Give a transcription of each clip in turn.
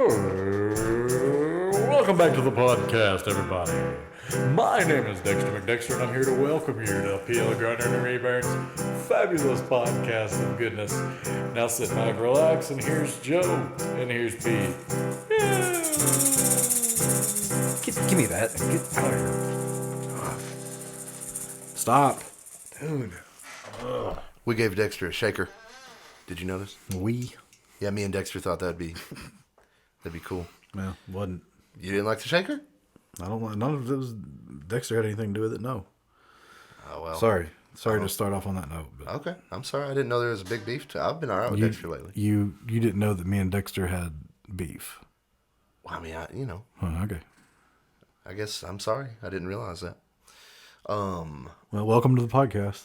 Welcome back to the podcast, everybody. My name is Dexter McDexter, and I'm here to welcome you to PL Grunder and Rayburn's fabulous podcast of goodness. Now sit back, relax, and here's Joe, and here's Pete. Yeah. Give me that. Get out of here. Stop. Dude. We gave Dexter a shaker. Did you notice? Yeah, me and Dexter thought that'd be cool. Well, wasn't. You didn't like the shaker? I don't want. None of it was. Dexter had anything to do with it? No. Oh, well. Sorry to start off on that note. But Okay. I'm sorry. I didn't know there was a big beef. I've been all right with Dexter lately. You didn't know that me and Dexter had beef. Well, I mean, Oh, okay. I guess I'm sorry. I didn't realize that. Well, welcome to the podcast.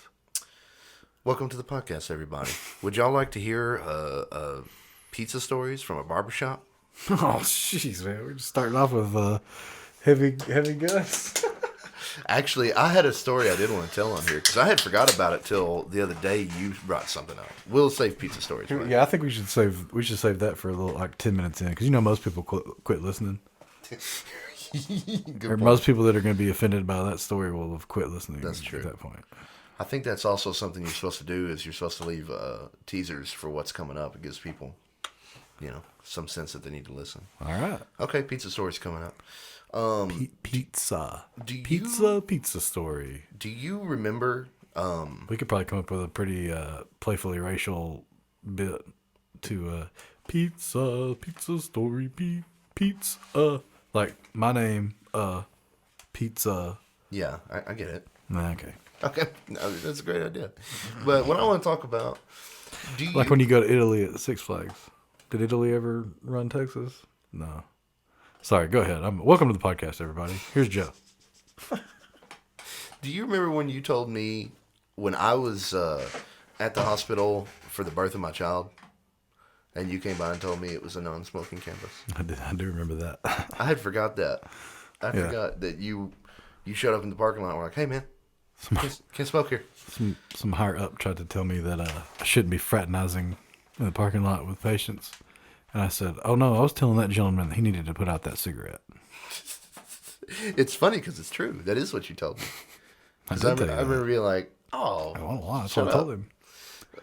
Welcome to the podcast, everybody. Would y'all like to hear pizza stories from a barbershop? Oh, jeez, man. We're just starting off with heavy guns. Actually, I had a story I did want to tell on here because I had forgot about it till the other day. You brought something up. We'll save pizza stories. Right? Yeah, I think we should save that for a little, like 10 minutes in, because most people quit listening. Or most people that are going to be offended by that story will have quit listening. That's true. At that point. I think that's also something you're supposed to do. Is you're supposed to leave teasers for what's coming up. It gives people, some sense that they need to listen. All right. Okay, pizza stories coming up. Pizza. Do you- Pizza story. Do you remember? We could probably come up with a pretty playfully racial bit to pizza story, pizza. Like my name, pizza. Yeah, I get it. Okay. Okay, no, that's a great idea. But what I want to talk about, Like when you go to Italy at Six Flags. Did Italy ever run Texas? No. Sorry, go ahead. Welcome to the podcast, everybody. Here's Joe. Do you remember when you told me when I was at the hospital for the birth of my child, and you came by and told me it was a non-smoking campus? I do remember that. I had forgot that. I forgot that you showed up in the parking lot and were like, "Hey, man, can't smoke here." Some higher up tried to tell me that I shouldn't be fraternizing in the parking lot with patients. And I said, "Oh, no, I was telling that gentleman that he needed to put out that cigarette." It's funny because it's true. That is what you told me. I remember being like, "Oh, I won't lie. That's what I told him."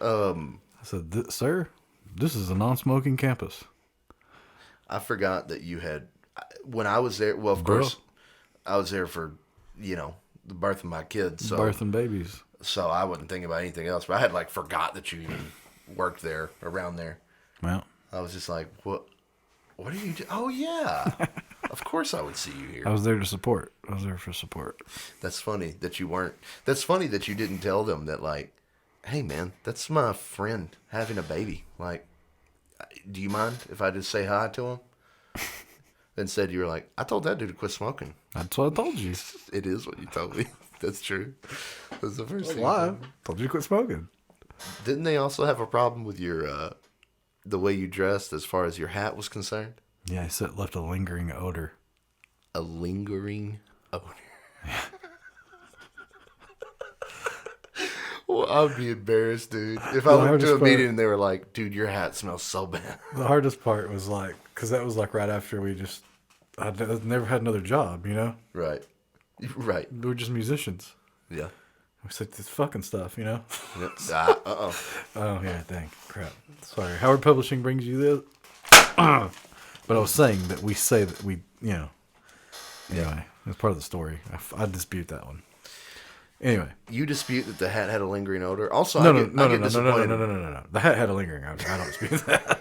I said, "Sir, this is a non-smoking campus." I forgot that you had, when I was there, well, of course, I was there for, the birth of my kids. So, birth and babies. So I wasn't thinking about anything else. But I had, forgot that you even worked there, around there. Well. I was just like, what do you do? Oh, yeah. Of course I would see you here. I was there to support. I was there for support. That's funny that you weren't. That's funny that you didn't tell them that, hey, man, that's my friend having a baby. Do you mind if I just say hi to him? Instead, you were like, I told that dude to quit smoking. That's what I told you. It is what you told me. That's true. That's the first thing. Why? Told you to quit smoking. Didn't they also have a problem with your the way you dressed as far as your hat was concerned? Yeah, it left a lingering odor. A lingering odor. Well, I would be embarrassed, dude. If I went to a meeting and they were like, "Dude, your hat smells so bad." The hardest part was because that was right after I'd never had another job, Right. We were just musicians. Yeah. We said this fucking stuff, Yep. Oh, yeah, dang. Crap. Sorry. Howard Publishing brings you this. But I was saying that we say that we, Anyway, it's part of the story. I dispute that one. Anyway. You dispute that the hat had a lingering odor? Also, No. The hat had a lingering odor. I don't dispute that.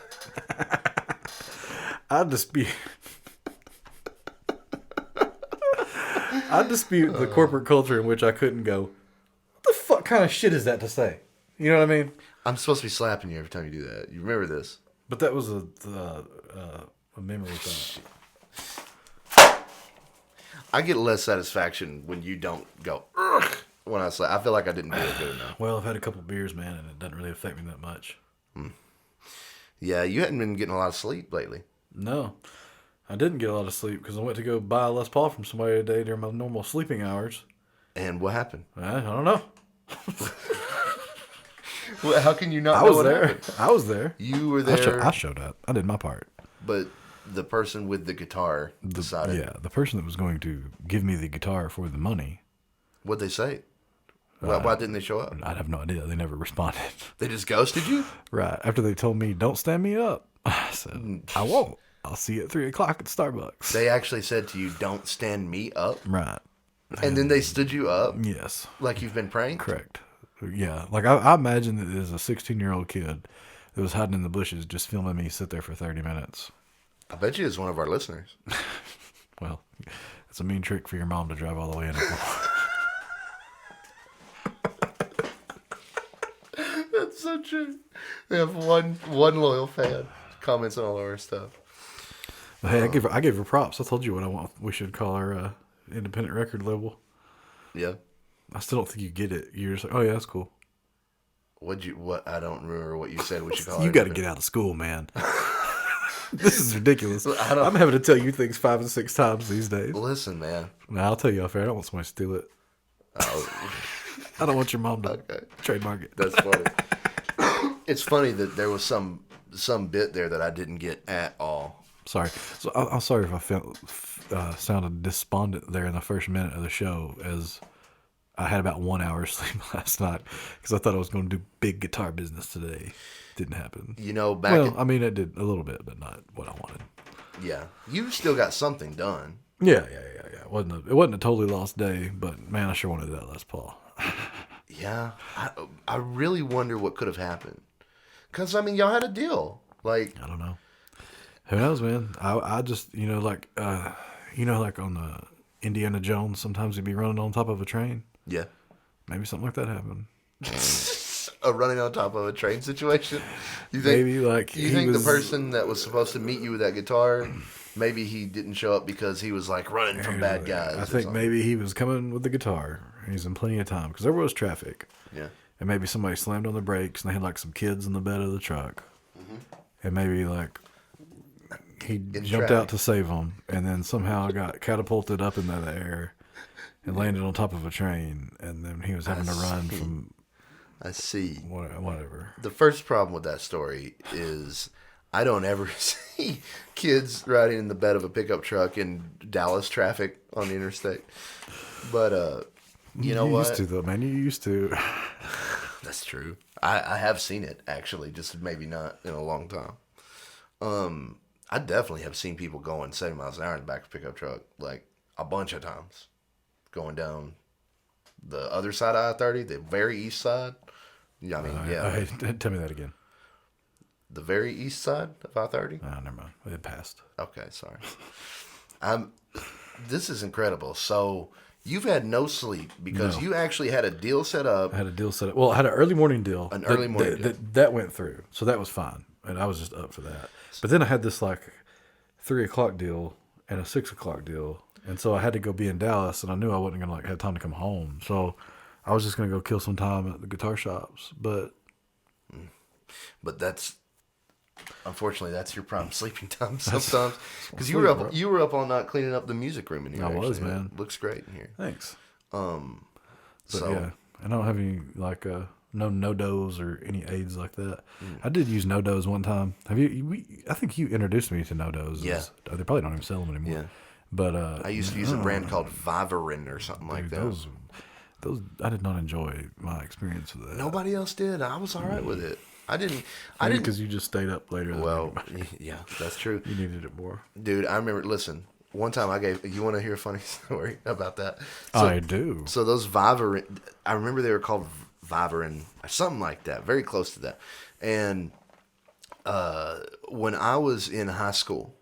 I dispute the corporate culture in which I couldn't go, what the fuck kind of shit is that to say? You know what I mean? I'm supposed to be slapping you every time you do that. You remember this? But that was a memory thing. I get less satisfaction when you don't go, ugh, when I slap. I feel like I didn't do it good enough. Well, I've had a couple beers, man, and it doesn't really affect me that much. Yeah, you hadn't been getting a lot of sleep lately. No. I didn't get a lot of sleep because I went to go buy a Les Paul from somebody today during my normal sleeping hours. And what happened? I don't know. Well, how can you not know what happened? I was there. You were there. I showed up. I did my part. But the person with the guitar decided. Yeah, the person that was going to give me the guitar for the money. What'd they say? Why didn't they show up? I have no idea. They never responded. They just ghosted you? Right. After they told me, don't stand me up. I said, I won't. I'll see you at 3 o'clock at Starbucks. They actually said to you, don't stand me up? Right. And then they stood you up? Yes. Like you've been pranked? Correct. Yeah. Like I imagine that there's a 16-year-old kid that was hiding in the bushes just filming me sit there for 30 minutes. I bet you it's one of our listeners. Well, it's a mean trick for your mom to drive all the way in. That's so true. We have one loyal fan comments on all of our stuff. Hey, I gave her props. I told you what I want. We should call our independent record label. Yeah. I still don't think you get it. You're just like, oh yeah, that's cool. What? I don't remember what you said we should call You it. got to get out of school, man. This is ridiculous. I don't- I'm having to tell you things 5 and 6 times these days. Listen, man. Now I'll tell you off air. I don't want somebody to steal it. Oh, I don't want your mom to okay. trademark it. That's funny. It's funny that there was some bit there that I didn't get at all. Sorry. So I'm sorry if I felt sounded despondent there in the first minute of the show, as I had about 1 hour sleep last night because I thought I was going to do big guitar business today. Didn't happen. You know, I mean, it did a little bit, but not what I wanted. Yeah, you still got something done. Yeah. It wasn't a totally lost day, but man, I sure wanted that Les Paul. Yeah, I really wonder what could have happened. Because, I mean, y'all had a deal. Like, I don't know. Who knows, man? I just, like on the Indiana Jones, sometimes he'd be running on top of a train. yeah. Maybe something like that happened. A running on top of a train situation? You think, Maybe like you think the person that was supposed to meet you with that guitar, maybe he didn't show up because he was like running from bad guys? I or think something? maybe he was coming with the guitar. He's in plenty of time because there was traffic. Yeah. And maybe somebody slammed on the brakes and they had like some kids in the bed of the truck. Mm-hmm. And maybe like he In jumped traffic. out to save them and then somehow got catapulted up into the air and landed on top of a train. And then he was having to run from I see. whatever. The first problem with that story is I don't ever see kids riding in the bed of a pickup truck in Dallas traffic on the interstate. But, you know what? Used to though, man. You used to. That's true. I have seen it, actually, just maybe not in a long time. I definitely have seen people going 70 miles an hour in the back of a pickup truck, like a bunch of times, going down the other side of I-30, the very east side. Yeah, I mean, yeah. Tell me that again. The very east side of I-30? Oh, never mind. It passed. Okay, sorry. This is incredible. So you've had no sleep because you actually had a deal set up. I had a deal set up. Well, I had an early morning deal. Early morning deal. That went through. So that was fine. And I was just up for that. But then I had this like 3 o'clock deal and a 6 o'clock deal. And so I had to go be in Dallas and I knew I wasn't going to like have time to come home. So I was just going to go kill some time at the guitar shops. But that's unfortunately that's your prime sleeping time sometimes because you were up all night cleaning up the music room in here. I was, actually. man. It looks great in here. thanks. But But yeah, I don't have any like no dos or any aids like that. I did use no dos one time. Have you? I think you introduced me to no dos. Yeah. They probably don't even sell them anymore. Yeah. But I used to use a brand called Vivarin or something like that. Those I did not enjoy my experience with that. Nobody else did. I was all right with it. I didn't because you just stayed up later. Well, than everybody. yeah, that's true. You needed it more. Dude, I remember, listen, one time you want to hear a funny story about that? I do. So those Vivarin, I remember they were called Vivarin, something like that, very close to that. And when I was in high school,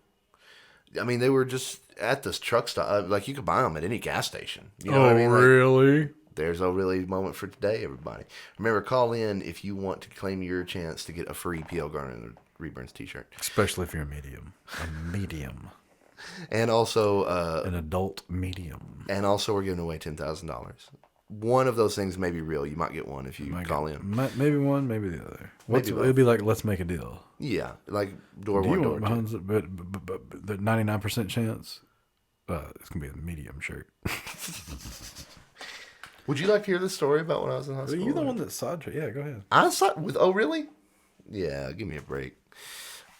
I mean, they were just at this truck stop. Like, you could buy them at any gas station. You know what I mean? Like, really? there's a really moment for today, everybody. Remember, call in if you want to claim your chance to get a free P.L. Garner and the Reburns t-shirt. Especially if you're a medium. A medium. And also... An adult medium. And also, we're giving away $10,000. One of those things may be real. You might get one if you call in. Maybe one, maybe the other. Maybe It'd be like, let's make a deal. Yeah, like door Do one, you door want two. but the 99% chance, it's gonna be a medium shirt. Would you like to hear the story about when I was in high school? You're the one that sidetracked. Yeah, go ahead. I saw with. Oh, really? Yeah, give me a break.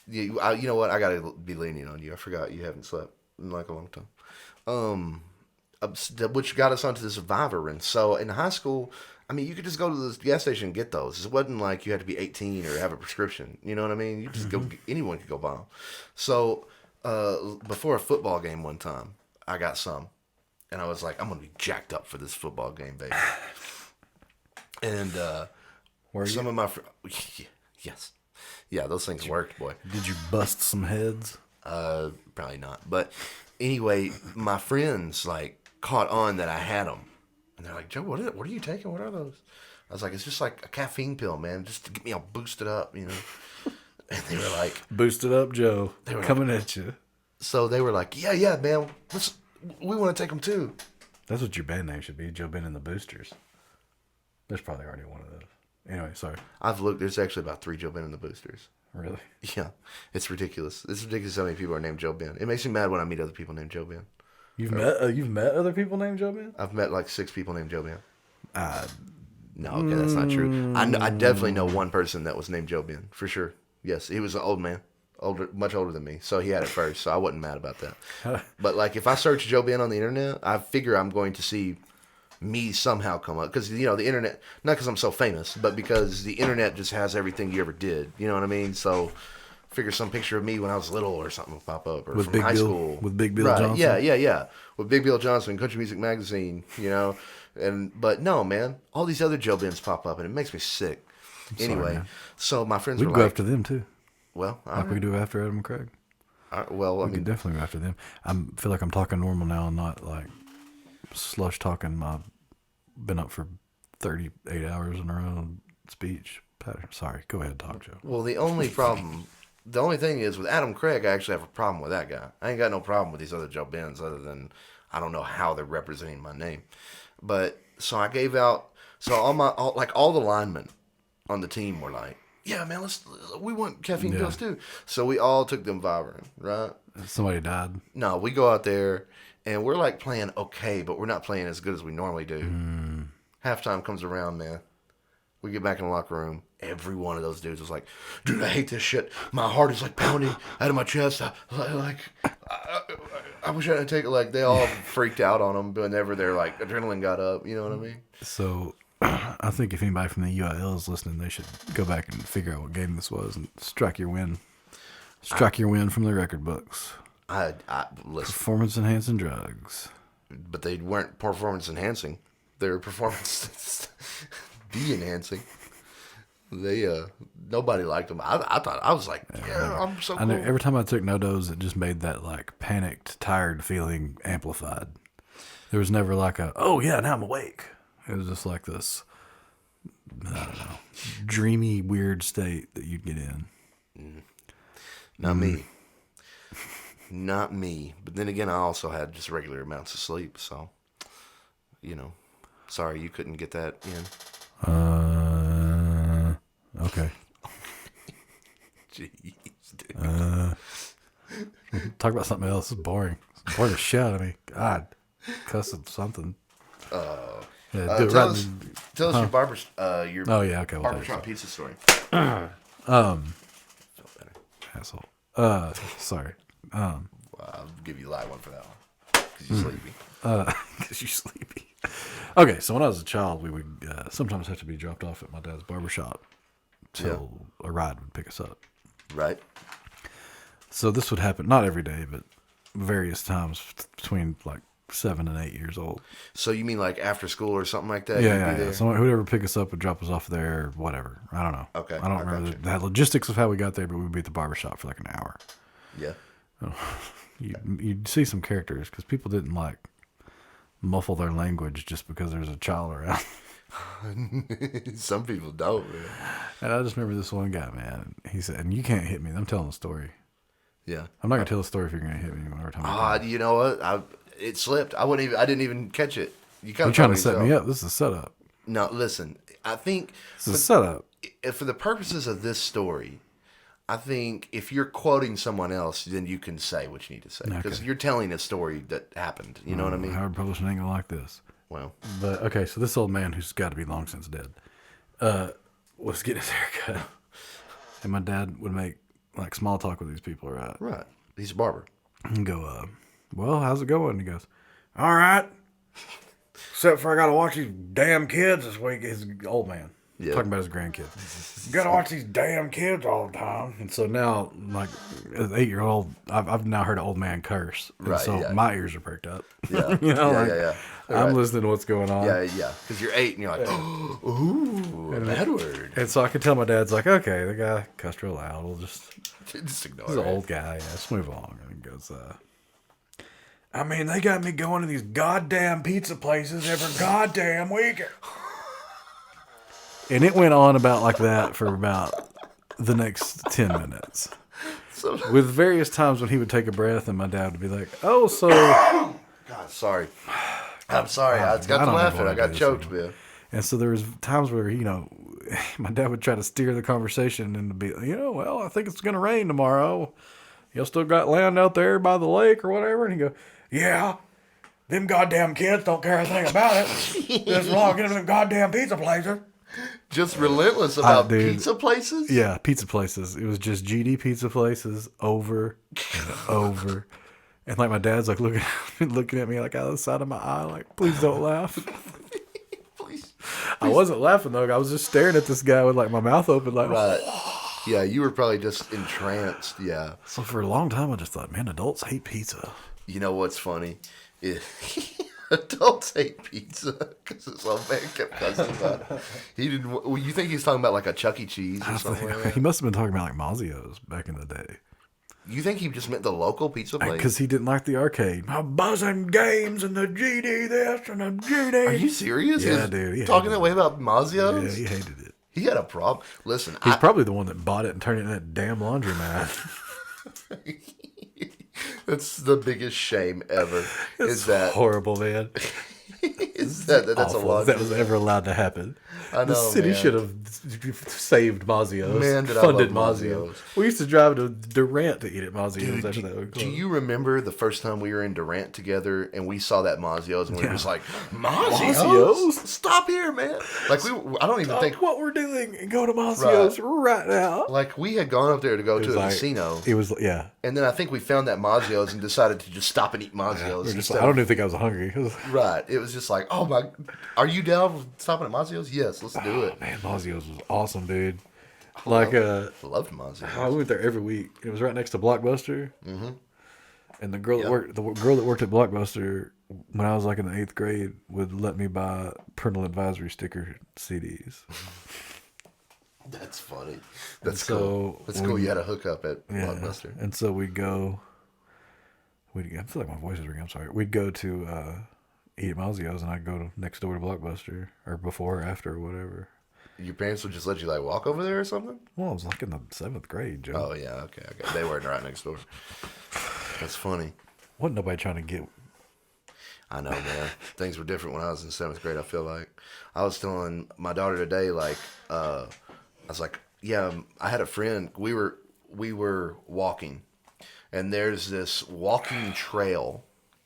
You know what? I gotta be lenient on you. I forgot you haven't slept in like a long time. Which got us onto the Survivor. And so in high school, I mean, you could just go to the gas station and get those. It wasn't like you had to be 18 or have a prescription. You know what I mean? You just go. Anyone could go buy them. So before a football game one time, I got some, and I was like, I'm gonna be jacked up for this football game, baby. And some of my yes, yeah, those things worked, boy. Did you bust some heads? Probably not. But anyway, my friends like caught on that I had them, and they're like, Joe, what are you taking? What are those? I was like, it's just like a caffeine pill, man, just to get me all boosted up, you know. And they were like, Boosted up, Joe. They were coming at you. So they were like, yeah, man, we want to take them too. That's what your band name should be, Joe Ben and the Boosters. There's probably already one of those. Anyway, sorry. I've looked. There's actually about 3 Joe Ben and the Boosters. Really? Yeah, it's ridiculous. It's ridiculous how many people are named Joe Ben. It makes me mad when I meet other people named Joe Ben. You've met other people named Joe Ben? I've met like 6 people named Joe Ben. No, okay, that's not true. I definitely know one person that was named Joe Ben for sure. Yes, he was an old man, much older than me, so he had it first. So I wasn't mad about that. But like, if I search Joe Ben on the internet, I figure I'm going to see me somehow come up because the internet, not because I'm so famous, but because the internet just has everything you ever did. You know what I mean? So figure some picture of me when I was little or something will pop up, or with from Big high Bill, school with Big Bill right, Johnson. Yeah, with Big Bill Johnson, Country Music Magazine. But no, man, all these other Joe Bens pop up and it makes me sick. Anyway, so my friends We'd were go like, after them too. well, Like we do after Adam and Craig. well, I We mean, could definitely go after them. I feel like I'm talking normal now and not like slush talking. I've been up for 38 hours in a row. Speech pattern. Sorry, go ahead, talk, Joe. well, the only thing is with Adam Craig, I actually have a problem with that guy. I ain't got no problem with these other Joe Bens other than I don't know how they're representing my name. But so I gave out, so all the linemen on the team were like, yeah, man, we want caffeine pills too. So we all took them Vivarin, right? Somebody died. No, we go out there and we're like playing okay, but we're not playing as good as we normally do. Halftime comes around, man. We get back in the locker room. Every one of those dudes was like, dude, I hate this shit. My heart is like pounding out of my chest. I wish I didn't take it. Like, they all freaked out on them whenever their like adrenaline got up. You know what I mean? So I think if anybody from the UIL is listening, they should go back and figure out what game this was and strike your win. Strike your win from the record books. I listen, Performance enhancing drugs. but they weren't performance enhancing. They were performance de-enhancing. They nobody liked them. I thought, I was like, yeah, I'm so I know cool. every time I took no-dos, it just made that like panicked, tired feeling amplified. There was never like a, oh yeah, now I'm awake. It was just like this, I don't know, dreamy, weird state that you'd get in. Not me. Not me. But then again, I also had just regular amounts of sleep. So, sorry you couldn't get that in. Okay. Jeez, dude. Talk about something else. It's boring. It's boring as shit out of me. God, cussing something. Yeah, do it Tell right us, in- your barber, your Oh yeah, okay. We'll barber take shop it. pizza story. Um, Felt better. asshole. Sorry. Well, I'll give you a light one for that one. Because you're sleepy. Because you're sleepy. Okay, so when I was a child, we would sometimes have to be dropped off at my dad's barbershop till a ride would pick us up. Right? So this would happen, not every day, but various times between like 7 and 8 years old. So you mean like after school or something like that? Yeah, you'd yeah, be yeah. there? Someone who'd ever pick us up would drop us off there or whatever. I don't know. Okay, I don't I remember gotcha. the logistics of how we got there, but we'd be at the barbershop for like an hour. Yeah. You'd see some characters because people didn't like muffle their language just because there's a child around. Some people don't, man. And I just remember this one guy, man. He said, and you can't hit me. I'm telling the story. Yeah. I'm not going to tell the story if you're going to hit me every time. You know what? It slipped. I didn't even catch it. You kind You're of trying to set me up. This is a setup. No, listen. I think This is a setup. for the purposes of this story, I think if you're quoting someone else, then you can say what you need to say because Okay. you're telling a story that happened. You know what I mean? Howard Publishing ain't going to like this. Well, But okay, so this old man who's got to be long since dead was getting his hair cut. And my dad would make like small talk with these people, right? Right. He's a barber. And go, well, how's it going? And he goes, all right. Except for I got to watch these damn kids this week. He's an old man. Yeah. Talking about his grandkids. Got to watch these damn kids all the time. And so now, like, as an 8-year-old, I've now heard an old man curse. And Right, so yeah. my ears are perked up. Yeah. You know, yeah, like, yeah. I'm Right. listening to what's going on. Yeah, yeah. Because you're 8 and you're like, ooh, a bad word. And so I can tell my dad's like, okay, the guy cussed real loud. We'll just, Just ignore he's it. an old guy. Yeah, let's move along. And he goes, I mean, they got me going to these goddamn pizza places every goddamn weekend. And it went on about like that for about the next 10 minutes. So, With various times when he would take a breath and my dad would be like, oh, so... God, sorry. I'm sorry. I got I to don't laughing. ever I wanna got do this choked, anymore. man. And so there was times where, my dad would try to steer the conversation and be, well, I think it's going to rain tomorrow. Y'all still got land out there by the lake or whatever? And he'd go, yeah, them goddamn kids don't care a thing about it. Just log into them goddamn pizza places. Just relentless about dude. pizza places? Yeah, pizza places. It was just GD pizza places over and over. And like my dad's like looking at me like out of the side of my eye, like, please don't laugh. Please. I wasn't laughing though. I was just staring at this guy with like my mouth open, like. Right. Yeah, you were probably just entranced. Yeah. So for a long time, I just thought, man, adults hate pizza. You know what's funny? Adults hate pizza because this old man kept cussing about it. He didn't. Well, you think he's talking about like a Chuck E. Cheese or something? He must have been talking about like Mazio's back in the day. You think he just meant the local pizza place? Because he didn't like the arcade. My buzzing games and the GD this and the GD. Are you serious? Yeah, He's dude. He talking hated that way about Mazio's? Yeah, he hated it. He had a problem. Listen, He's probably the one that bought it and turned it in that damn laundromat. that's the biggest shame ever. It's horrible, man. Is that that's a Awful lot. if that was ever allowed to happen. I The know, city man. should have saved Mazio's. Man, did I funded love Mazio's. Mazio's. We used to drive to Durant to eat at Mazio's after that. Do you remember the first time we were in Durant together and we saw that Mazio's and we were just like, Mazio's? Mazio's? Stop here, man. Like I don't even think, what we're doing and go to Mazio's right now. like we had gone up there to go to a casino. It was, yeah. And then I think we found that Mazio's and decided to just stop and eat Mazio's. We're just instead like, I don't of- even think I was hungry. Right. It was just like, oh my, are you down with stopping at Mazio's? Yes, let's do it. Man, Mazio's was awesome, dude. Like, Loved Mazio's. I went there every week. It was right next to Blockbuster. Mm-hmm. And the girl that worked at Blockbuster when I was like in the 8th grade would let me buy parental advisory sticker CDs. That's funny. That's so cool. That's cool. You had a hookup at Blockbuster. And so we'd go. I feel like my voice is ringing. I'm sorry. We'd go to eat at Mazio's, and I'd go next door to Blockbuster, or before or after, or whatever. Your parents would just let you like walk over there or something? Well, I was like in the 7th grade, Joe. Oh yeah, okay. They weren't right next door. That's funny. Wasn't nobody trying to get. I know, man. Things were different when I was in 7th grade. I feel like I was telling my daughter today, like, I was like, yeah, I had a friend. We were walking, and there's this walking trail.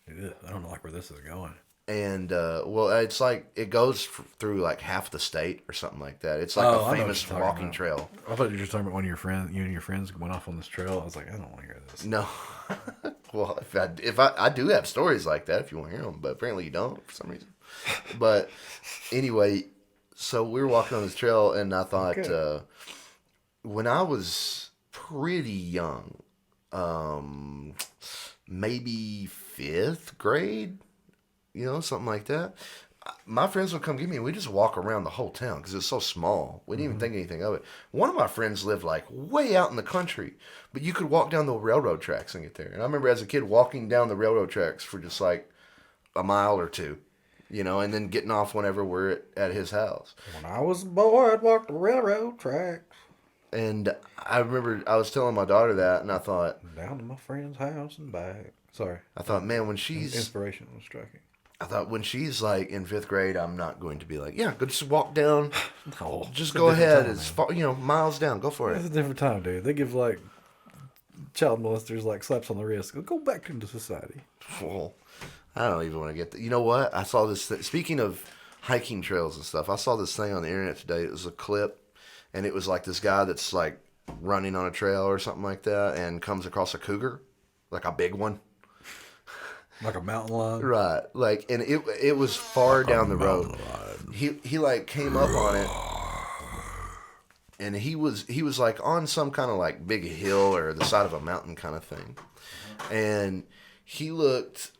I don't know like where this is going. And well, it's like it goes through like half the state or something like that. It's like Oh, I know a what famous you're talking walking about. trail. I thought you were just talking about one of your friends. You and your friends went off on this trail. I was like, I don't want to hear this. No, well, if I do have stories like that, if you want to hear them, but apparently you don't for some reason. But anyway, so we were walking on this trail, and I thought when I was pretty young, maybe 5th grade. Something like that. My friends would come get me, and we just walk around the whole town because it's so small. We didn't even think anything of it. One of my friends lived like way out in the country, but you could walk down the railroad tracks and get there. And I remember as a kid walking down the railroad tracks for just like a mile or two, and then getting off whenever we're at his house. When I was a boy, I'd walk the railroad tracks. And I remember I was telling my daughter that, and I thought, Down to my friend's house and back. Sorry. man, when she's Inspiration was striking. like in 5th grade, I'm not going to be like, yeah, go just walk down. Oh, Just go ahead as far, miles down. Go for It's it. a different time, dude. They give like child molesters like slaps on the wrist. Go back into society. Well, I don't even want to get that. You know what? I saw this. Speaking of hiking trails and stuff, I saw this thing on the internet today. It was a clip, and it was like this guy that's like running on a trail or something like that and comes across a cougar, like a big one. Like a mountain lion. Right. Like, and it was far down the road. He like came up on it, and he was like on some kind of like big hill or the side of a mountain kind of thing. And he looked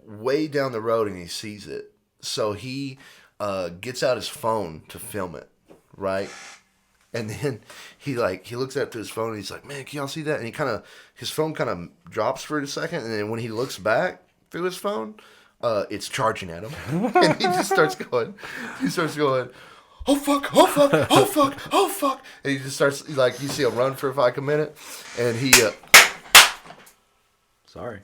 way down the road and he sees it. So he gets out his phone to film it, right? And then he looks at his phone and he's like, "Man, can y'all see that?" And his phone kind of drops for a second, and then when he looks back through his phone, it's charging at him, and he just starts going. "Oh fuck! Oh fuck! Oh fuck! Oh fuck!" And he just starts like, you see him run for like a minute, and he. Sorry.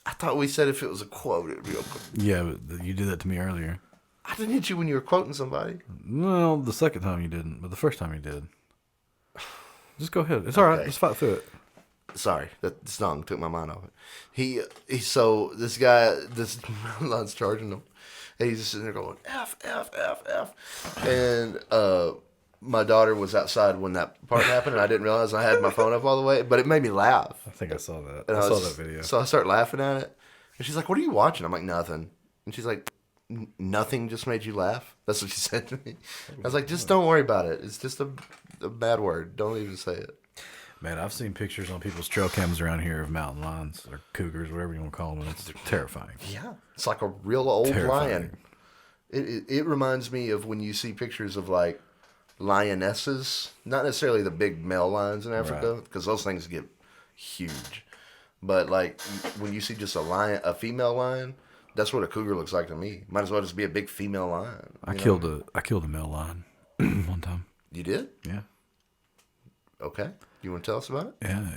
I thought we said if it was a quote, it'd be okay. Yeah, but you did that to me earlier. I didn't hit you when you were quoting somebody. Well, the second time you didn't, but the first time you did. Just go ahead. It's all right. Okay. Let's fight through it. Sorry, that song took my mind off it. So this guy, this line's charging him, and he's just sitting there going F F F F, and my daughter was outside when that part happened, and I didn't realize I had my phone up all the way, but it made me laugh. I think I saw that. And I saw that video. So I start laughing at it, and she's like, "What are you watching?" I'm like, "Nothing," and she's like, "Nothing just made you laugh?" That's what she said to me. I was like, "Just don't worry about it. It's just a bad word. Don't even say it." Man, I've seen pictures on people's trail cams around here of mountain lions or cougars, whatever you want to call them, and it's terrifying. Yeah, it's like a real old Terrifying. lion. It reminds me of when you see pictures of like lionesses, not necessarily the big male lions in Africa, because those things get huge. But like when you see just a female lion, that's what a cougar looks like to me. Might as well just be a big female lion. I killed a male lion one time. You did? Yeah. Okay. You want to tell us about it? Yeah,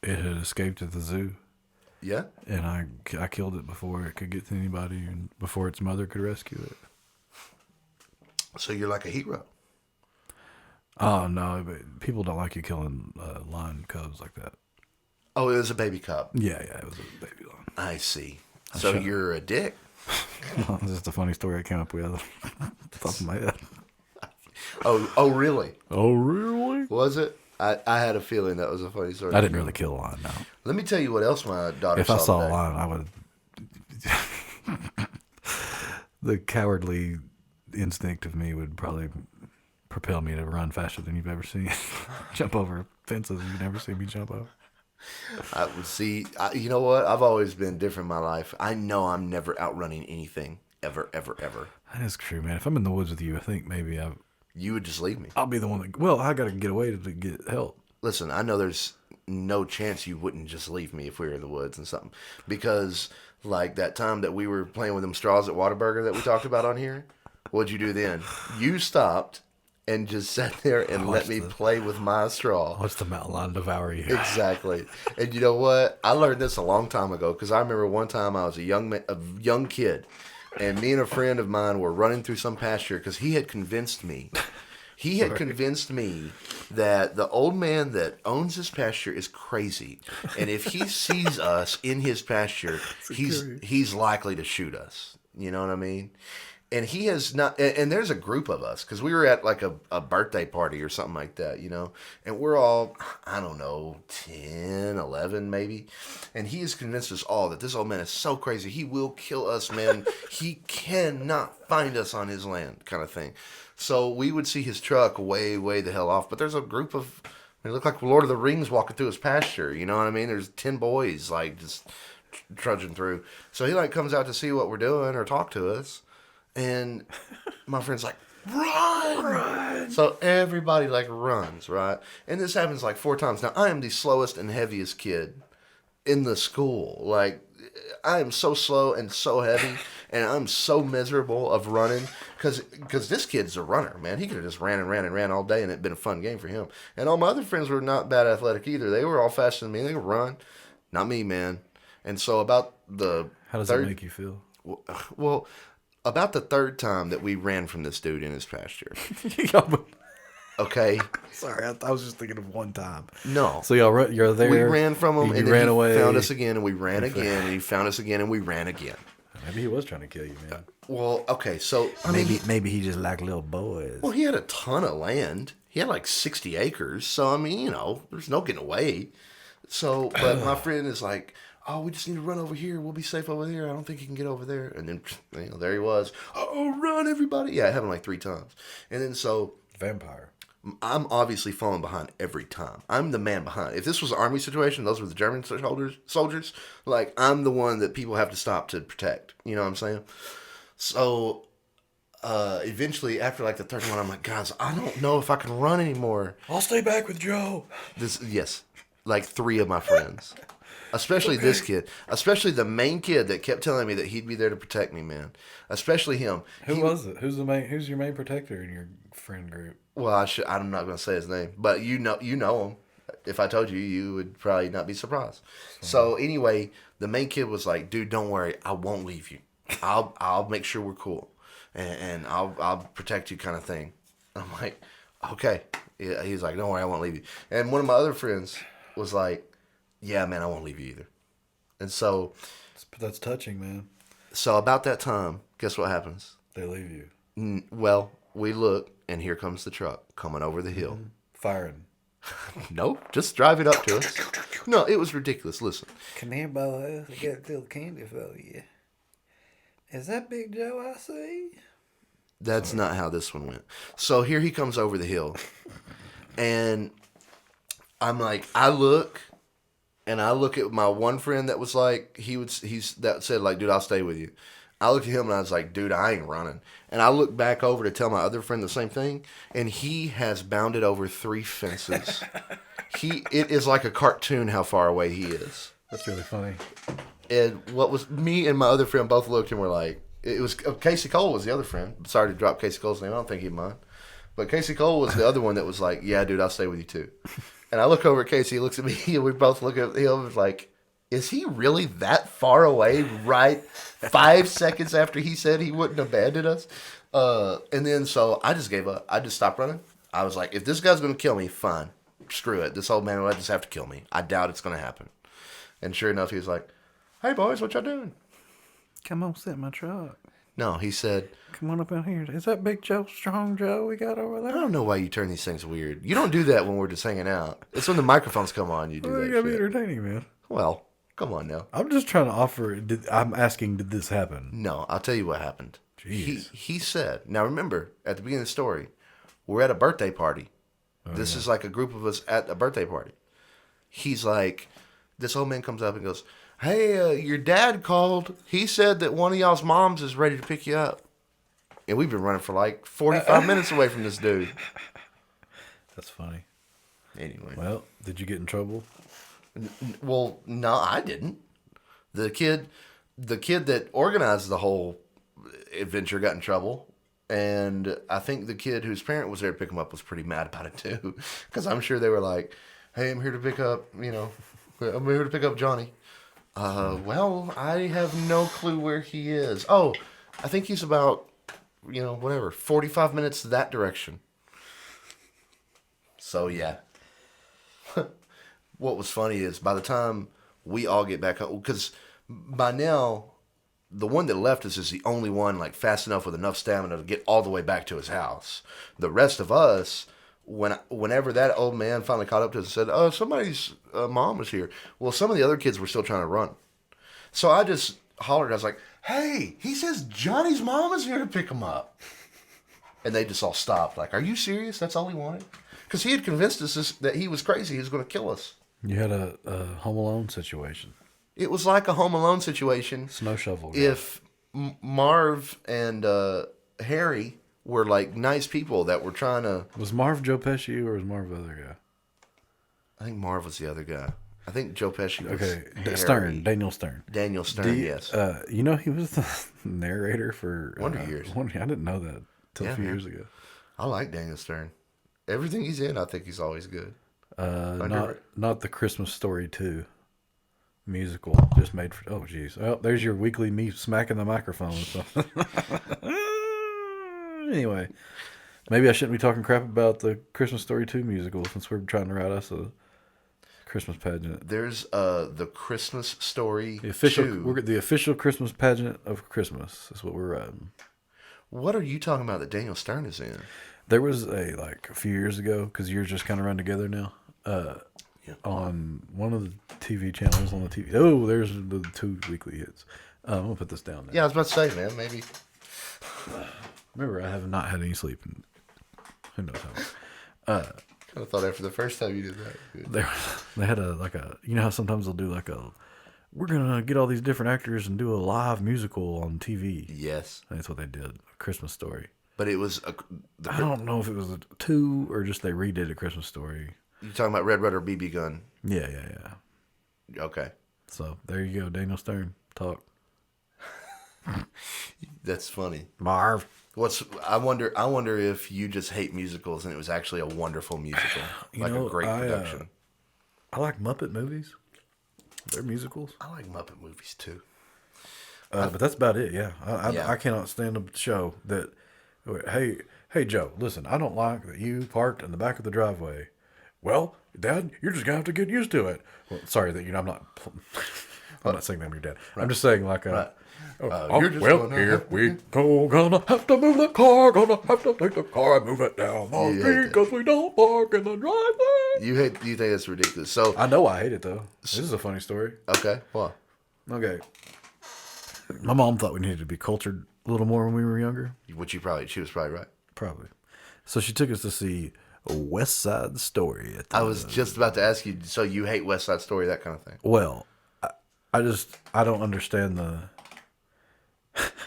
it had escaped at the zoo, Yeah. and I killed it before it could get to anybody and before its mother could rescue it. So you're like a hero. Oh no, but people don't like you killing lion cubs like that. Oh, it was a baby cub. Yeah, it was a baby lion. I see. So shot- you're a dick. It's just a funny story I came up with off the top of my head. Oh, really? Oh really? Was it? I had a feeling that was a funny story. I didn't really kill a lion. No. Let me tell you what else my daughter If saw I saw today. a lion, I would. The cowardly instinct of me would probably propel me to run faster than you've ever seen. Jump over fences you've never seen me jump over. I would see. You know what? I've always been different in my life. I know I'm never outrunning anything ever, ever, ever. That is true, man. If I'm in the woods with you, I think maybe You would just leave me. I'll be the one that. Well, I got to get away to get help. Listen, I know there's no chance you wouldn't just leave me if we were in the woods and something. Because, like, that time that we were playing with them straws at Whataburger that we talked about on here, what'd you do then? You stopped and just sat there and let me play with my straw. What's the mountain lion devour you? Exactly. And you know what? I learned this a long time ago because I remember one time I was a young kid, and me and a friend of mine were running through some pasture because he had convinced me. He had convinced me that the old man that owns this pasture is crazy, and if he sees us in his pasture, he's likely to shoot us. You know what I mean? And he has not. And there's a group of us because we were at like a birthday party or something like that, you know. And we're all, I don't know, 10, 11 maybe. And he has convinced us all that this old man is so crazy. He will kill us, man. He cannot find us on his land, kind of thing. So we would see his truck way, way the hell off. But there's a group of, they look like Lord of the Rings walking through his pasture. You know what I mean? There's 10 boys like just trudging through. So he like comes out to see what we're doing or talk to us. And my friend's like, run! So everybody like runs, right? And this happens like 4 times. Now I am the slowest and heaviest kid in the school. Like I am so slow and so heavy, and I'm so miserable of running because this kid's a runner, man. He could have just ran all day, and it'd been a fun game for him. And all my other friends were not bad athletic either. They were all faster than me. They could run. Not me, man. And so about the How does that make you feel? Well, about the 3rd time that we ran from this dude in his pasture. Okay. Sorry, I was just thinking of one time. No. So you're there. We ran from him, and then ran he away. found us again, and we ran again, and he found us again, and we ran again. Maybe he was trying to kill you, man. Well, okay, so Maybe he just liked little boys. Well, he had a ton of land. he had like 60 acres. So, I mean, you know, there's no getting away. So, but my friend is like, oh, we just need to run over here. We'll be safe over here. I don't think he can get over there. And then, you know, there he was. Oh, run, everybody. Yeah, it happened like 3 times. And then so Vampire. I'm obviously falling behind every time. I'm the man behind. If this was an army situation, those were the German soldiers, like, I'm the one that people have to stop to protect. You know what I'm saying? So, eventually, after like the third one, I'm like, guys, I don't know if I can run anymore. I'll stay back with Joe. Yes, like 3 of my friends. Especially this kid. Especially the main kid that kept telling me that he'd be there to protect me, man. Especially him. Who was it? Who's your main protector in your friend group? Well, I'm not going to say his name, but you know him. If I told you, you would probably not be surprised. So anyway, the main kid was like, "Dude, don't worry. I won't leave you. I'll make sure we're cool, and I'll protect you," kind of thing. I'm like, "Okay." Yeah, he's like, "Don't worry, I won't leave you." And one of my other friends was like, "Yeah, man, I won't leave you either." And so That's touching, man. So about that time, guess what happens? They leave you. Well, we look, and here comes the truck coming over the hill. Firing. Nope, just driving up to us. No, it was ridiculous. Listen. Come here, boys. I got a little candy for you. Is that Big Joe I see? That's not how this one went. So here he comes over the hill. And I'm like, I look at my one friend that was like, that said like, "Dude, I'll stay with you." I looked at him and I was like, "Dude, I ain't running." And I looked back over to tell my other friend the same thing, and he has bounded over 3 fences. It is like a cartoon how far away he is. That's really funny. And what was me and my other friend both looked and were like, it was Casey Cole was the other friend. Sorry to drop Casey Cole's name. I don't think he'd mind. But Casey Cole was the other one that was like, "Yeah, dude, I'll stay with you too." And I look over at Casey, he looks at me, and we both look at him and like, is he really that far away right 5 seconds after he said he wouldn't abandon us? And then so I just gave up. I just stopped running. I was like, if this guy's going to kill me, fine. Screw it. This old man will just have to kill me. I doubt it's going to happen. And sure enough, he was like, "Hey, boys, what y'all doing?" Come on, sit in my truck. No, he said, Come on up in here. Is that Big Joe, Strong Joe we got over "I there? don't know why you turn these things weird. You don't do that when we're just hanging out. It's when the microphones come on you do Well, that you gotta be shit." entertaining, man. Well, come on now. I'm just trying to offer. I'm asking, did this happen? No, I'll tell you what happened. Jeez. He said, now remember, at the beginning of the story, we're at a birthday party. This is like a group of us at a birthday party. He's like, this old man comes up and goes, "Hey, your dad called. He said that one of y'all's moms is ready to pick you up." And we've been running for like 45 minutes away from this dude. That's funny. Anyway. Well, did you get in trouble? Well, no, I didn't. The kid that organized the whole adventure got in trouble. And I think the kid whose parent was there to pick him up was pretty mad about it too. Because I'm sure they were like, "Hey, I'm here to pick up, I'm here to pick up Johnny." Well, I have no clue where he is. Oh, I think he's about, 45 minutes that direction. So, yeah. What was funny is by the time we all get back home, because by now, the one that left us is the only one like fast enough with enough stamina to get all the way back to his house. The rest of us, whenever that old man finally caught up to us and said, "Oh, somebody's mom was here." Well, some of the other kids were still trying to run. So I just hollered. I was like, "Hey, he says Johnny's mom is here to pick him up." And they just all stopped. Like, "Are you serious? That's all he wanted?" Because he had convinced us that he was crazy. He was going to kill us. You had a Home Alone situation. It was like a Home Alone situation. Snow shovel. Guy. If Marv and Harry were like nice people that were trying to... Was Marv Joe Pesci or was Marv the other guy? I think Marv was the other guy. I think Joe Pesci was Harry. Stern. Daniel Stern. Daniel Stern, yes. He was the narrator for... Wonder Years. I didn't know that until a few man. years ago. I like Daniel Stern. Everything he's in, I think he's always good. Not the Christmas Story 2 musical just made for... Oh, jeez. Well, there's your weekly me smacking the microphone. So. Anyway, maybe I shouldn't be talking crap about the Christmas Story 2 musical since we're trying to write us a Christmas pageant. There's the Christmas Story The official, 2. the official Christmas pageant of Christmas is what we're writing. What are you talking about that Daniel Stern is in? There was a few years ago, because yours just kind of run together now. Yeah. On one of the TV channels on the TV. Oh, there's the 2 weekly hits. I'm gonna put this down now. Yeah, I was about to say, man, maybe. Remember, I have not had any sleep in who knows how long. I thought after the first time you did that. Good. They had you know how sometimes they'll do we're gonna get all these different actors and do a live musical on TV. Yes. That's what they did. A Christmas Story. But it was I don't know if it was a 2 or just they redid A Christmas Story. you talking about Red Rudder BB gun. Yeah. Okay. So there you go, Daniel Stern talk. That's funny. Marv. I wonder if you just hate musicals and it was actually a wonderful musical. A great production. I like Muppet movies. They're musicals. I like Muppet movies too. But that's about it. Yeah. Yeah. I cannot stand a show that. Hey, Joe. Listen, I don't like that you parked in the back of the driveway. Well, Dad, you're just gonna have to get used to it. Well, sorry that I'm not. I'm not saying that I'm your dad. Right. I'm just saying Right. You're just here we go. Gonna have to move the car. Gonna have to take the car and move it down the street because we don't park in the driveway. You think it's ridiculous? So I know I hate it though. This is a funny story. okay, what? Okay. My mom thought we needed to be cultured a little more when we were younger. Which she was probably right. Probably. So she took us to see West Side Story. I was just about to ask you. So you hate West Side Story, that kind of thing? Well, I don't understand the.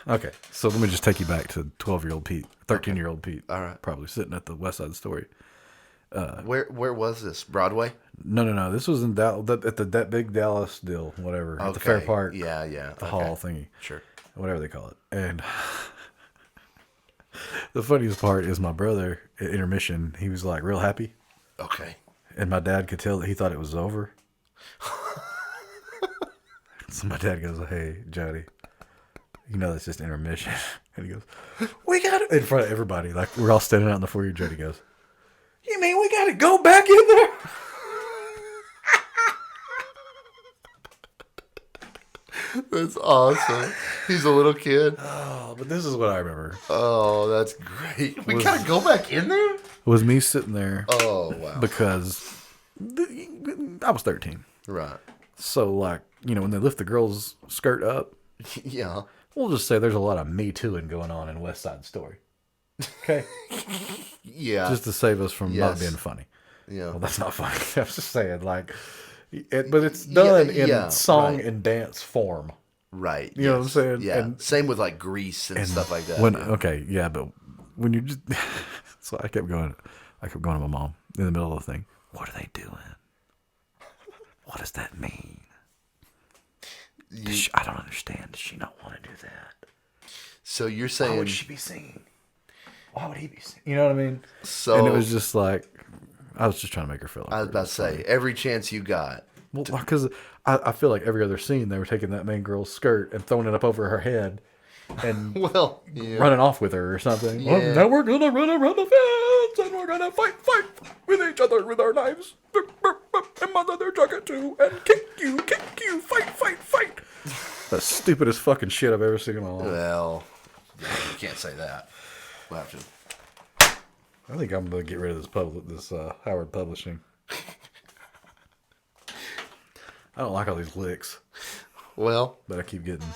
Okay, so let me just take you back to 12-year-old Pete, 13-year-old Pete. All right. Probably sitting at the West Side Story. Where was this? Broadway? No. This was in that big Dallas deal, whatever, at the Fair Park. Yeah. The hall thingy. Sure. Whatever they call it. And the funniest part is my brother at intermission, he was like real happy. Okay. And my dad could tell that he thought it was over. So my dad goes, "Hey, Johnny, you know that's just intermission." And he goes, "We got it," in front of everybody. Like we're all standing out in the foyer. Jody goes, "You mean we got to go back in there?" That's awesome. He's a little kid. Oh, but this is what I remember. Oh, that's great. We gotta go back in there? Was me sitting there Oh, wow. because I was 13. Right. So, when they lift the girl's skirt up, Yeah. we'll just say there's a lot of Me Tooing going on in West Side Story. Okay? Yeah. Just to save us from not Yes. being funny. Yeah. Well, that's not funny. I was just saying, but it's done in song right. and dance form. Right. You know what I'm saying? Yeah. And- Same with like Grease and stuff like that. But when you just, so I kept going to my mom in the middle of the thing. What are they doing? What does that mean? I don't understand. Does she not want to do that? So you're saying Why would she be seen? Why would he be seen? You know what I mean? So and it was just like, I was just trying to make her feel like I was about to say, every chance you got. well, because I feel like every other scene they were taking that main girl's skirt and throwing it up over her head and Well, yeah. running off with her or something. Yeah. Well, now we're gonna run around the fence and we're gonna fight with each other with our knives. And mother, they're talking to and kick you, fight. The stupidest fucking shit I've ever seen in my life. Well, yeah, you can't say that. We'll have to. I think I'm gonna get rid of this Howard Publishing. I don't like all these licks Well, that I keep getting.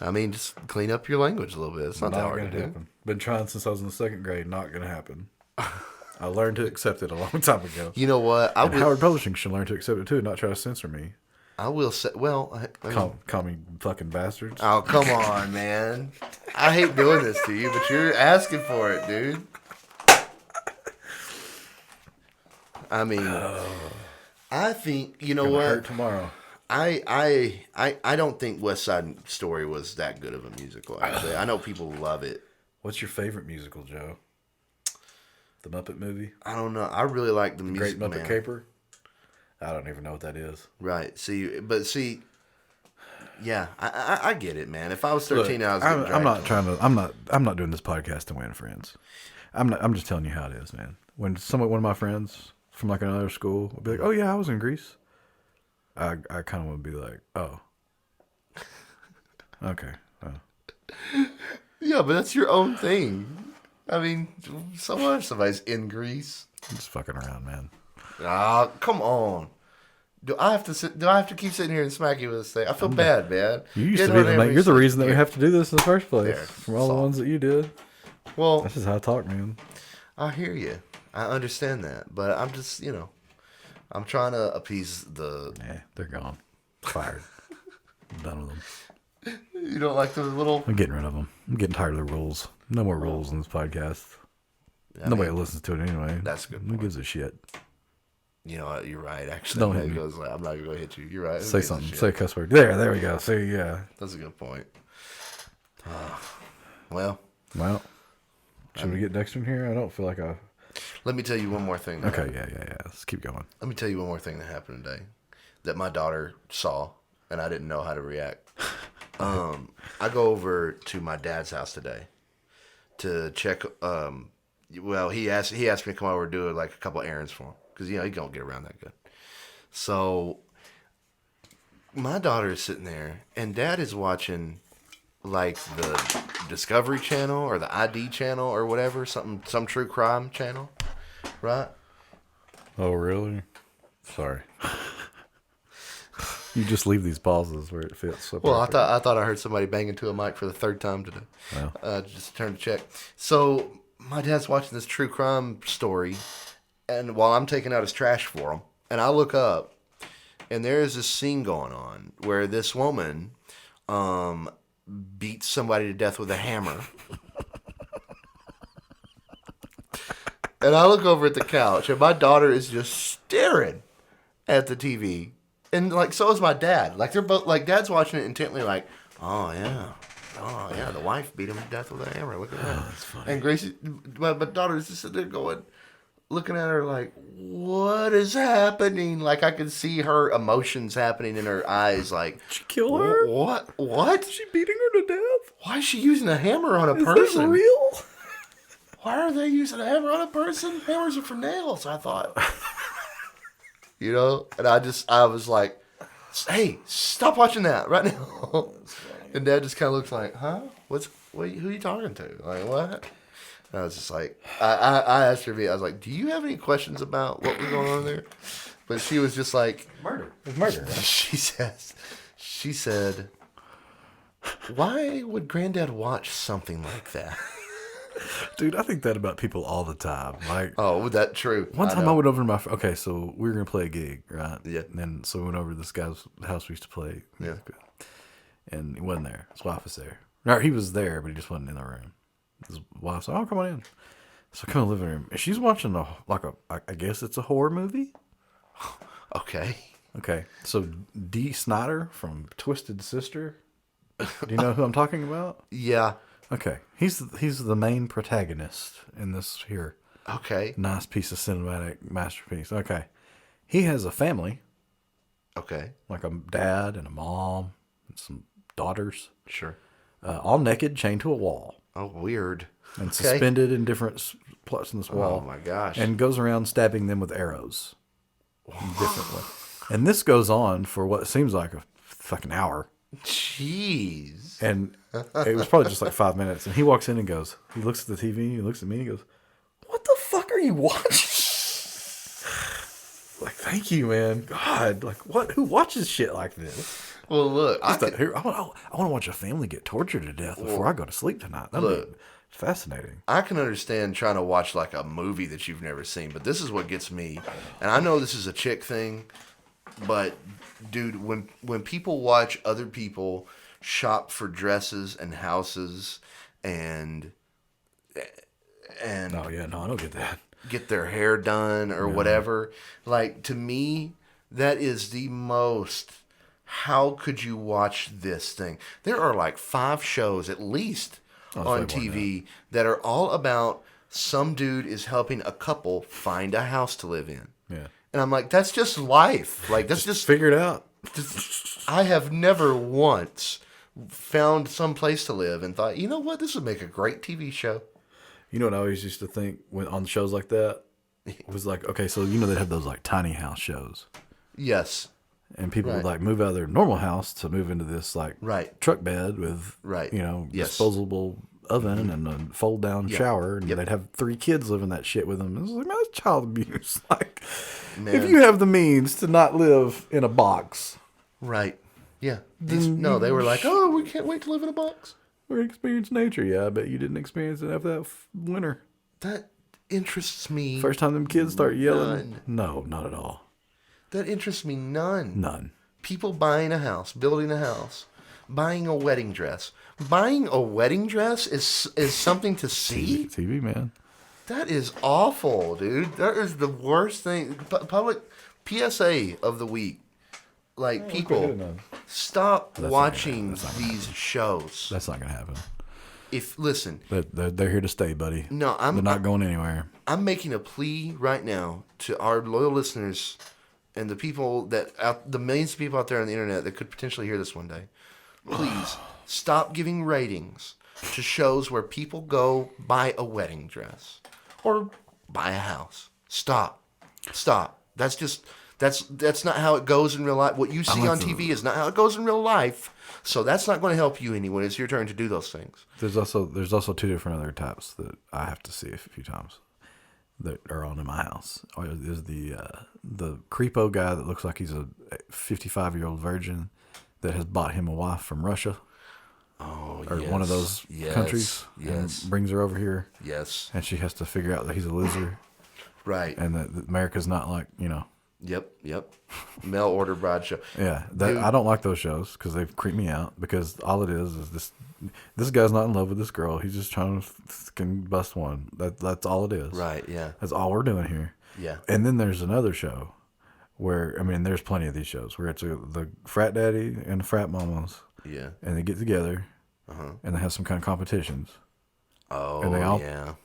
I mean, just clean up your language a little bit. It's not that Not hard gonna to do. happen. Been trying since I was in the second grade. Not gonna happen. I learned to accept it a long time ago. You know what? And Howard Publishing should learn to accept it too, not try to censor me. I will say. Well, I mean, Call me fucking bastards. oh come on, man! I hate doing this to you, but you're asking for it, dude. I mean, I think you know Gonna what? hurt tomorrow. I don't think West Side Story was that good of a musical. Actually, I know people love it. What's your favorite musical, Joe? The Muppet Movie? I don't know. I really like the Great music Muppet man. Caper? I don't even know what that is. Right. See, yeah, I get it, man. If I was 13, Look, I was. Getting I'm not dragged. trying to. I'm not doing this podcast to win friends. I'm just telling you how it is, man. When one of my friends from like another school will be like, "Oh yeah, I was in Greece," I kind of want to be like, "Oh, okay." Yeah, but that's your own thing. I mean, so what if somebody's in Greece? I'm just fucking around, man. Ah, come on. Do I have to keep sitting here and smack you with this thing? I feel bad, man. You used to be the man. You're the reason that we have to do this in the first place. There, From all the ones that you did. Well, That's just how I talk, man. I hear you. I understand that, but I'm just, I'm trying to appease the. Yeah, they're gone. Fired. I'm done with them. You don't like the little. I'm getting rid of them. I'm getting tired of the rules. No more rules in this podcast. Nobody listens to it anyway. That's a good Who point. gives a shit? You know what? You're right. Actually, Don't hit me. goes like, I'm not gonna hit you. You're right. Who Say gives a something. shit? Say a cuss word. There we go. See, yeah. That's a good point. Well, should we get Dexter in here? I don't feel like I. let me tell you one more thing. Okay, yeah. Let's keep going. Let me tell you one more thing that happened today that my daughter saw, and I didn't know how to react. I go over to my dad's house today to check. Well, he asked me to come over and do like a couple errands for him because he don't get around that good. So my daughter is sitting there, and Dad is watching like the Discovery Channel or the ID Channel or whatever, some true crime channel, right? Oh, really? Sorry. You just leave these pauses where it fits. So Well, perfect. I thought I heard somebody bang into a mic for the third time today. Well. Just turned to check. So my dad's watching this true crime story, and while I'm taking out his trash for him, and I look up, and there is this scene going on where this woman beats somebody to death with a hammer. And I look over at the couch, and my daughter is just staring at the TV. And, like, so is my dad. Like, they're both, like, Dad's watching it intently, like, oh, yeah, the wife beat him to death with a hammer. Look at that. That's funny. And Gracie, my daughter's just sitting there going, looking at her like, what is happening? Like, I could see her emotions happening in her eyes, like, Did you kill her? What? She beating her to death? Why is she using a hammer on a Is person? this real? Why are they using a hammer on a person? Hammers are for nails, I thought. And I was like, hey, stop watching that right now. And Dad just kind of looks like, huh? Who are you talking to? Like, what? And I was just like, I asked her, I was like, do you have any questions about what was going on there? But she was just like, Murder. It's murder. she said, why would Granddad watch something like that? Dude, I think that about people all the time. Like, Oh, was that true? one time I know. went over to my. Okay, so we were gonna play a gig, right? Yeah. And then so we went over to this guy's house we used to play. Yeah. And he wasn't there. His wife was there. No, he was there, but he just wasn't in the room. His wife said, "Oh, come on in." So I come in the living room, and she's watching I guess it's a horror movie. Okay. Okay, so Dee Snider from Twisted Sister. Do you know who I'm talking about? Yeah. Okay, he's the main protagonist in this here Okay. nice piece of cinematic masterpiece. Okay, he has a family, Okay. like a dad and a mom and some daughters, Sure. all naked, chained to a wall, Oh, weird. and Okay. suspended in different spots in this wall. Oh my gosh. And goes around stabbing them with arrows, differently. And this goes on for what seems like a fucking hour. Jeez. And it was probably just like 5 minutes. And he walks in and goes, he looks at the TV, he looks at me, and he goes, "What the fuck are you watching?" Like, thank you, man. God, like, what? Who watches shit like this? Well, look. I want to watch a family get tortured to death before I go to sleep tonight. That'd be Look. fascinating. I can understand trying to watch like a movie that you've never seen, but this is what gets me. And I know this is a chick thing, but dude, when people watch other people shop for dresses and houses and Oh, yeah, no, I don't get that. get their hair done or whatever, like, to me, that is the most. How could you watch this thing? There are like 5 shows at least on way more TV that are all about some dude is helping a couple find a house to live in. Yeah. And I'm like, that's just life. Like, that's just Figure it out. I have never once found some place to live and thought, you know what, this would make a great TV show. You know what I always used to think when on shows like that? Was like, okay, so they'd have those like tiny house shows. Yes. And people would Right. like move out of their normal house to move into this like Right. truck bed with Right. you know, Yes. disposable oven and a fold down shower, and they'd have 3 kids living that shit with them. It was like, man, that's child abuse. Like, Man. if you have the means to not live in a box, Right. Yeah. No, they were like, oh, we can't wait to live in a box. or experience nature. Yeah, I bet you didn't experience it after that winter. That interests me. First time them kids start yelling. None. No, not at all. That interests me none. None. People buying a house, building a house, buying a wedding dress. Buying a wedding dress is something to see? TV, man. That is awful, dude. That is the worst thing. Public PSA of the week. Like, people, stop watching these shows. That's not gonna happen. Listen, They're here to stay, buddy. no, They're not going anywhere. I'm making a plea right now to our loyal listeners and the people the millions of people out there on the internet that could potentially hear this one day. Please stop giving ratings to shows where people go buy a wedding dress or buy a house. Stop. That's not how it goes in real life. What you see on TV is not how it goes in real life. So that's not going to help you any when it's your turn to do those things. There's also 2 different other types that I have to see a few times that are on in my house. There's the creepo guy that looks like he's a 55-year-old virgin that has bought him a wife from Russia. Oh, or one of those countries. Yes. And brings her over here. Yes. And she has to figure out that he's a loser. Right. And that America's not like, Yep. Mail order bride show. Yeah, I don't like those shows because they creep me out. Because all it is this guy's not in love with this girl. He's just trying to fucking bust one. That's all it is. Right. Yeah. That's all we're doing here. Yeah. And then there's another show where there's plenty of these shows where it's the frat daddy and the frat mamas. Yeah. And they get together, and they have some kind of competitions. Oh. And they all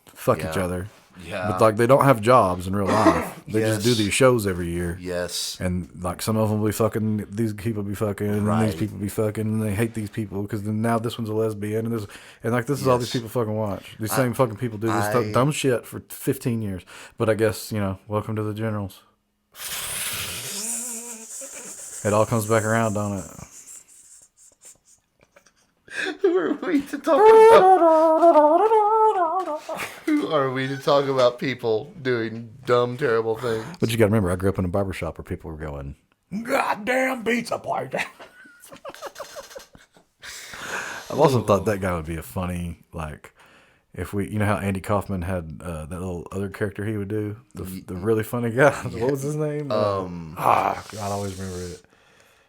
fuck each other. Yeah. But like they don't have jobs in real life. They just do Yes. these shows every year. Yes. And like some of them will be fucking, these people be fucking, and then these people be fucking, and they hate these people because then now this one's a lesbian, and this is all these people fucking watch. These same fucking people do this dumb shit for 15 years. But I guess welcome to the generals. It all comes back around, don't it? Who are we to talk about? Who are we to talk about people doing dumb, terrible things? But you got to remember, I grew up in a barbershop where people were going, "Goddamn pizza place." I've also thought that guy would be a funny, like, if we, how Andy Kaufman had that little other character he would do, the really funny guy. What was his name? God, I always remember it.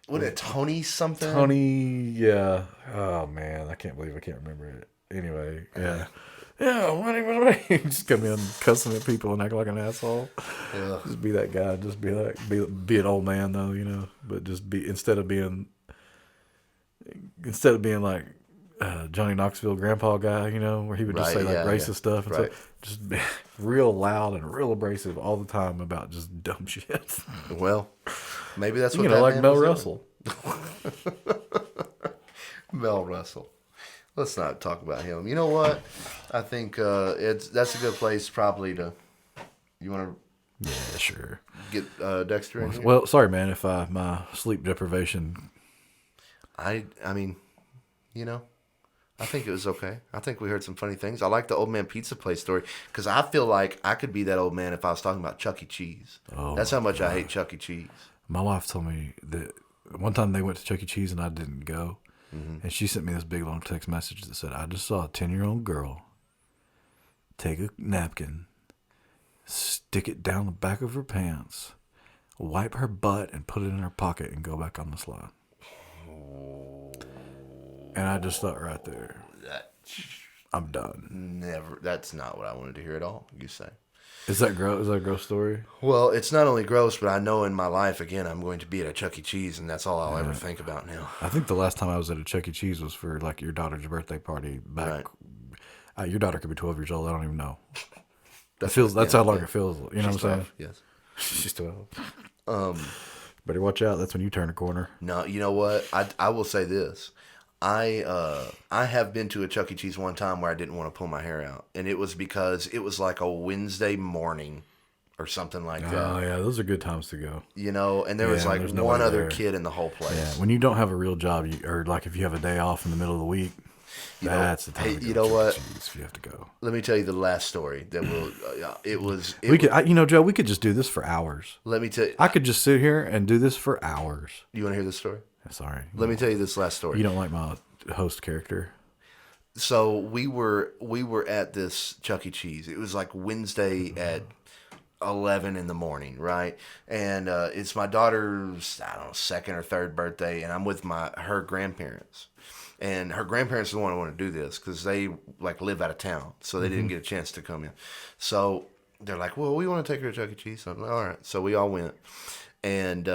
What it, Tony something? Tony, yeah. Oh man, I can't believe I can't remember it. Anyway, yeah. Yeah, what just come in cussing at people and act like an asshole. Yeah. Just be that guy. Just be be an old man though, But just be instead of being like Johnny Knoxville grandpa guy, where he would just say like racist stuff and stuff. Just be real loud and real abrasive all the time about just dumb shit. Well, maybe that's what like Mel Russell. Mel Russell. Let's not talk about him. You know what? I think that's a good place probably to. You want to? Yeah, sure. Get Dexter in here. Well, sorry, man, if my sleep deprivation. I mean, I think it was okay. I think we heard some funny things. I like the old man pizza place story because I feel like I could be that old man if I was talking about Chuck E. Cheese. Oh, that's how much I hate Chuck E. Cheese. My wife told me that one time they went to Chuck E. Cheese and I didn't go. Mm-hmm. And she sent me this big long text message that said, "I just saw a 10-year-old girl take a napkin, stick it down the back of her pants, wipe her butt, and put it in her pocket and go back on the slide." And I just thought right there, I'm done. Never. That's not what I wanted to hear at all. You say. Is that gross? Is that a gross story? Well, it's not only gross, but I know in my life, again, I'm going to be at a Chuck E. Cheese, and that's all I'll ever think about now. I think the last time I was at a Chuck E. Cheese was for like your daughter's birthday party back. Right. Your daughter could be 12 years old. I don't even know. That's how long it feels. You know what I'm saying? Yes. She's 12. Better watch out. That's when you turn a corner. No, you know what? I will say this. I have been to a Chuck E. Cheese one time where I didn't want to pull my hair out, and it was because it was like a Wednesday morning or something like that. Oh yeah, those are good times to go. And there was like one other kid in the whole place. Yeah, when you don't have a real job, or like if you have a day off in the middle of the week. That's the time. Hey, to go you to know Chuck E. what? Cheese if you have to go. Let me tell you the last story that will. We could, Joe. We could just do this for hours. Let me tell you. I could just sit here and do this for hours. You want to hear this story? Sorry. Let me tell you this last story. You don't like my host character? So we were at this Chuck E. Cheese. It was like Wednesday at 11 in the morning, right? And it's my daughter's, I don't know, second or third birthday, and I'm with her grandparents. And her grandparents are the one who want to do this because they like live out of town, so they didn't get a chance to come in. So they're like, "Well, we want to take her to Chuck E. Cheese." So I'm like, all right. So we all went, and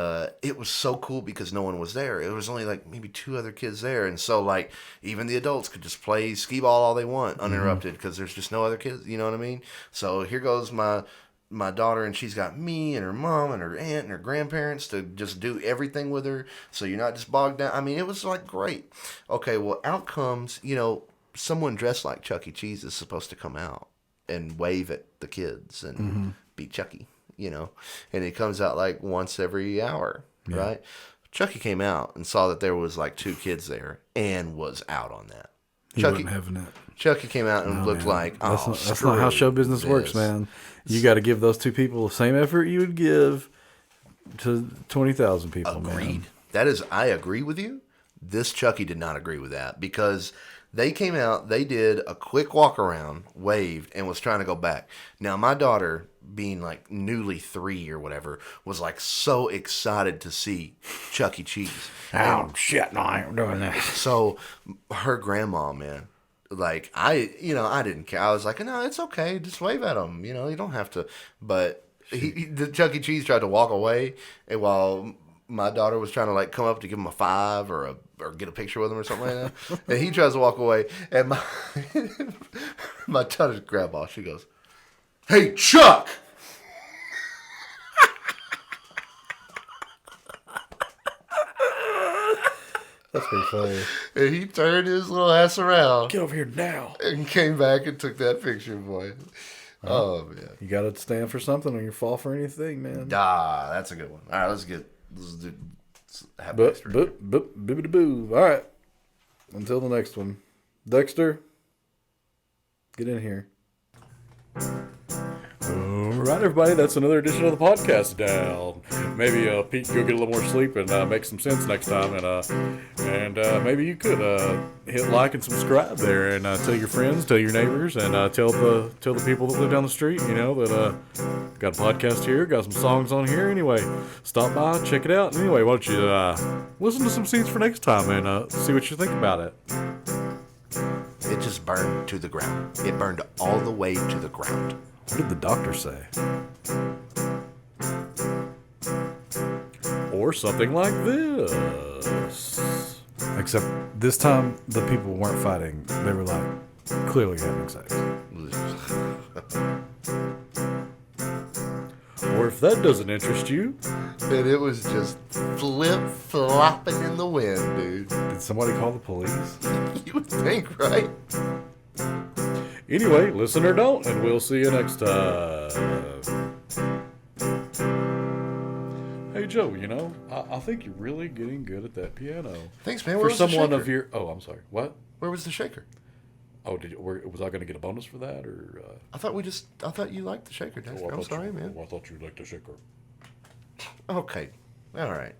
it was so cool because no one was there. It was only like maybe 2 other kids there, and so like even the adults could just play skee ball all they want uninterrupted because there's just no other kids. You know what I mean? So here goes my daughter, and she's got me and her mom and her aunt and her grandparents to just do everything with her, so you're not just bogged down. I mean, it was like great. Okay, well, out comes, someone dressed like Chuck E. Cheese is supposed to come out and wave at the kids and be Chucky, and he comes out like once every hour, right? Chucky came out and saw that there was like 2 kids there and was out on that. He wasn't having it. Chucky came out and looked like, that's not how show business works, man. You got to give those 2 people the same effort you would give to 20,000 people. Agreed. Man. That is, I agree with you. This Chucky did not agree with that because they came out, they did a quick walk around, waved, and was trying to go back. Now, my daughter, being like newly 3 or whatever, was like so excited to see Chuck E. Cheese. Oh, shit, no, I ain't doing that. So her grandma, man, like I didn't care. I was like, no, it's okay. Just wave at him. You don't have to. But the Chuck E. Cheese tried to walk away, and while my daughter was trying to like come up to give him a 5 or get a picture with him or something like that, and he tries to walk away, and my daughter's grandma, she goes, "Hey, Chuck." That's pretty funny. And he turned his little ass around. Get over here now. And came back and took that picture, boy. Oh, man. You got to stand for something or you fall for anything, man. Ah, that's a good one. All right, let's do Bibbidi boo. All right. Until the next one. Dexter, get in here. All right, everybody, that's another edition of the podcast down. Maybe Pete go get a little more sleep and make some sense next time, and maybe you could hit like and subscribe there, and tell your friends, tell your neighbors, and tell the people that live down the street, that got a podcast here, got some songs on here. Anyway, stop by, check it out. Anyway, why don't you listen to some seeds for next time and see what you think about it. It just burned to the ground. It burned all the way to the ground. What did the doctor say? Or something like this. Except this time, the people weren't fighting. They were like, clearly having sex. Or if that doesn't interest you. And it was just flip-flopping in the wind, dude. Did somebody call the police? You would think, right? Anyway, listen or don't, and we'll see you next time. Hey, Joe, I think you're really getting good at that piano. Thanks, man. For someone of your... Oh, I'm sorry. What? Where was the shaker? Oh, was I going to get a bonus for that, or... I thought you liked the shaker, Dexter. I'm sorry, man. I thought you liked the shaker. Okay. All right.